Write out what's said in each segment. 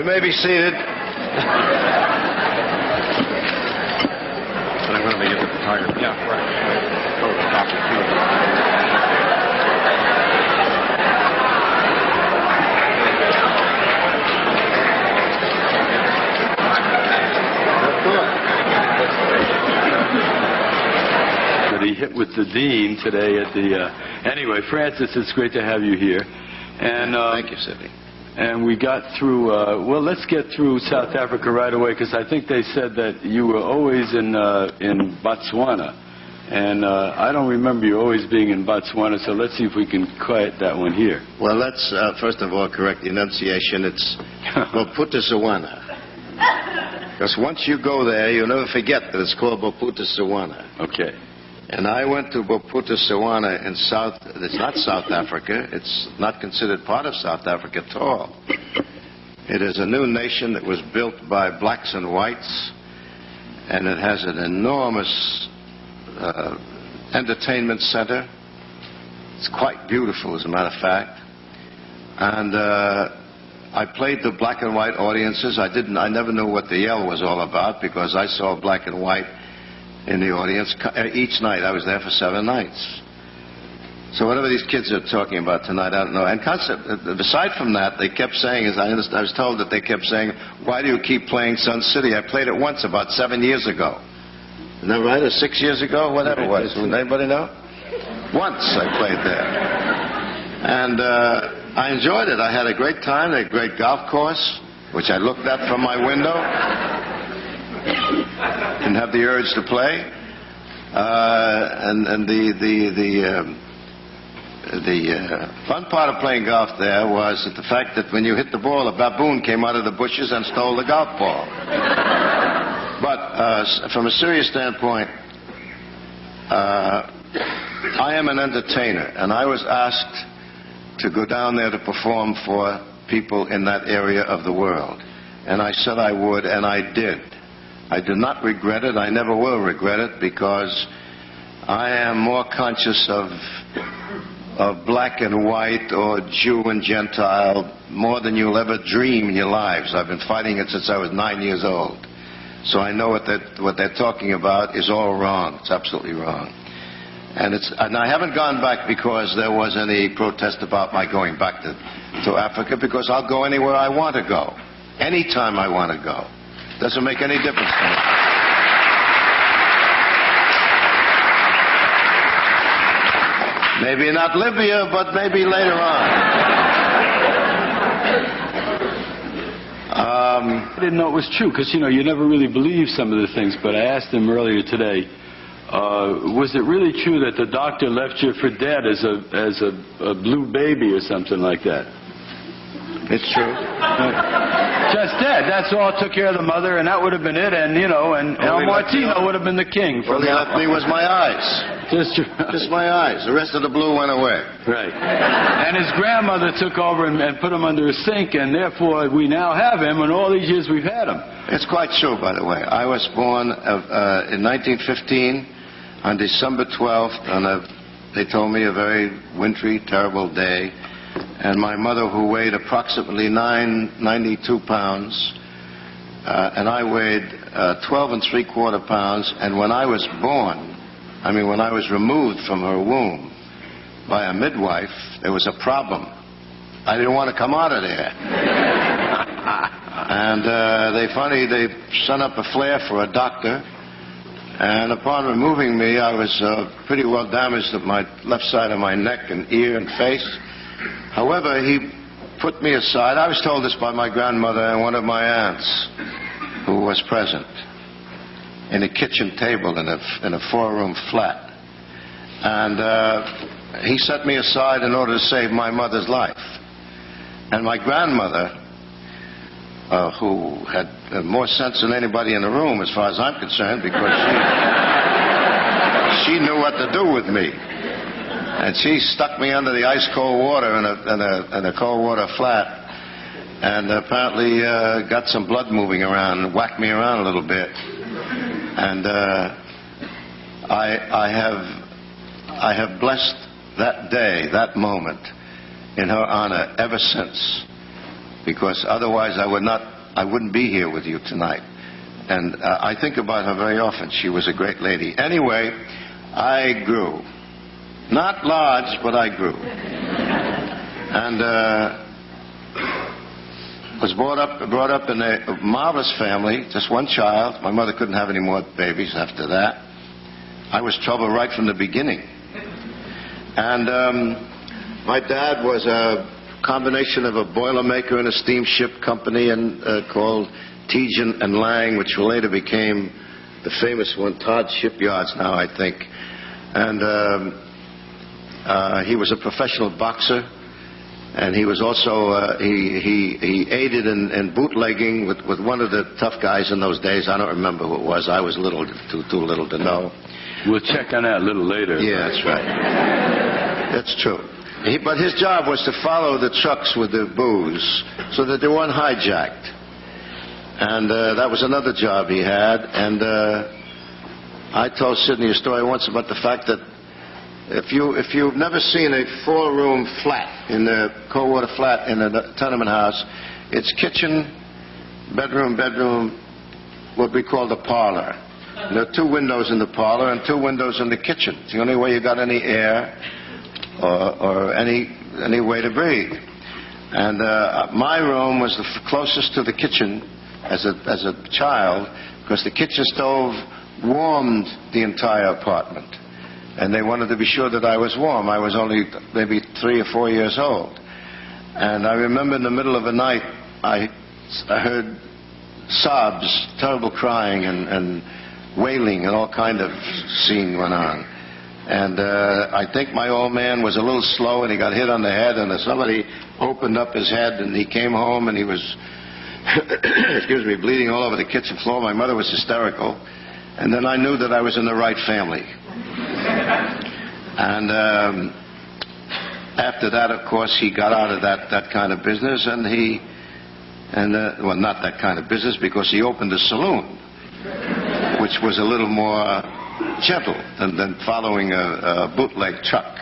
You may be seated. But I'm going to be the photographer. Yeah, right. Go to the doctor, too. That he hit with the dean today at the... Anyway, Francis, it's great to have you here. And thank you, Sidney. And we got through... well, let's get through South Africa right away, because I think they said that you were always in Botswana. And I don't remember you always being in Botswana, so let's see if we can quiet that one here. Well, let's, first of all, correct the enunciation. It's Bophuthatswana. Because once you go there, you'll never forget that it's called Bophuthatswana. Okay. And I went to Bophuthatswana in it's not South Africa. It's not considered part of South Africa at all. It is a new nation that was built by blacks and whites, and it has an enormous entertainment center. It's quite beautiful, as a matter of fact. And I played the black and white audiences. I never knew what the Yale was all about, because I saw black and white in the audience each night. I was there for 7 nights. So whatever these kids are talking about tonight, I don't know. And aside from that, they kept saying, I was told that they kept saying, why do you keep playing Sun City? I played it once about 7 years ago. Isn't that right? Or 6 years ago? Whatever it was. Anybody know? Once I played there. And I enjoyed it. I had a great time. They had a great golf course, which I looked at from my window. Didn't have the urge to play. And the fun part of playing golf there was the fact that when you hit the ball, a baboon came out of the bushes and stole the golf ball. But from a serious standpoint, I am an entertainer, and I was asked to go down there to perform for people in that area of the world. And I said I would, and I did. I do not regret it. I never will regret it, because I am more conscious of black and white or Jew and Gentile more than you'll ever dream in your lives. I've been fighting it since I was 9 years old. So I know what they're talking about is all wrong. It's absolutely wrong. And I haven't gone back because there was any protest about my going back to Africa, because I'll go anywhere I want to go, anytime I want to go. Doesn't make any difference to me. Maybe not Libya, but maybe later on. I didn't know it was true, because, you never really believe some of the things, but I asked him earlier today, was it really true that the doctor left you for dead as a blue baby or something like that? It's true. Just dead. That's all. Took care of the mother, and that would have been it. And El Martino would have been the king. All he left me was my eyes. Just my eyes. The rest of the blue went away. Right. And his grandmother took over and put him under a sink, and therefore we now have him, and all these years we've had him. It's quite true, by the way. I was born in 1915 on December 12th, on they told me, a very wintry, terrible day. And my mother, who weighed approximately 92 pounds, and I weighed 12 3/4 pounds, and when I was born, when I was removed from her womb by a midwife, there was a problem. I didn't want to come out of there. And they sent up a flare for a doctor, and upon removing me, I was pretty well damaged at my left side of my neck and ear and face. However, he put me aside. I was told this by my grandmother and one of my aunts, who was present, in a kitchen table in a 4-room flat. And he set me aside in order to save my mother's life. And my grandmother, who had more sense than anybody in the room, as far as I'm concerned, because she knew what to do with me. And she stuck me under the ice-cold water in a cold water flat, and apparently got some blood moving around and whacked me around a little bit. And I have blessed that day, that moment, in her honor ever since. because otherwise I wouldn't be here with you tonight. And I think about her very often. She was a great lady. Anyway, I grew. Not large, but I grew. And was brought up in a marvelous family, just one child. My mother couldn't have any more babies after that. I was trouble right from the beginning. And my dad was a combination of a boilermaker in a steamship company called Tejan and Lang, which later became the famous one, Todd Shipyards now, I think. And he was a professional boxer, and he was also he aided in bootlegging with one of the tough guys in those days. I don't remember who it was. I was too little to know. We'll check on that a little later. Yeah, that's right. That's true. But his job was to follow the trucks with the booze so that they weren't hijacked. And that was another job he had. And I told Sidney a story once about the fact that if you've never seen a 4-room flat in the Coldwater Flat in a tenement house, it's kitchen, bedroom, what we call the parlor. And there are 2 windows in the parlor and 2 windows in the kitchen. It's the only way you got any air or any way to breathe. And my room was the closest to the kitchen as a child, because the kitchen stove warmed the entire apartment. And they wanted to be sure that I was warm. I was only maybe 3 or 4 years old. And I remember in the middle of the night, I heard sobs, terrible crying and wailing, and all kind of scene went on. And I think my old man was a little slow, and he got hit on the head, and somebody opened up his head, and he came home, and he was, excuse me, bleeding all over the kitchen floor. My mother was hysterical. And then I knew that I was in the right family. And after that, of course, he got out of that kind of business, and well, not that kind of business, because he opened a saloon, which was a little more gentle than following a bootleg truck.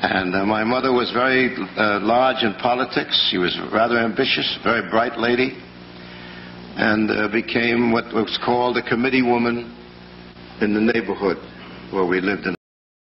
And my mother was very large in politics. She was rather ambitious, very bright lady, and became what was called a committee woman in the neighborhood where we lived in.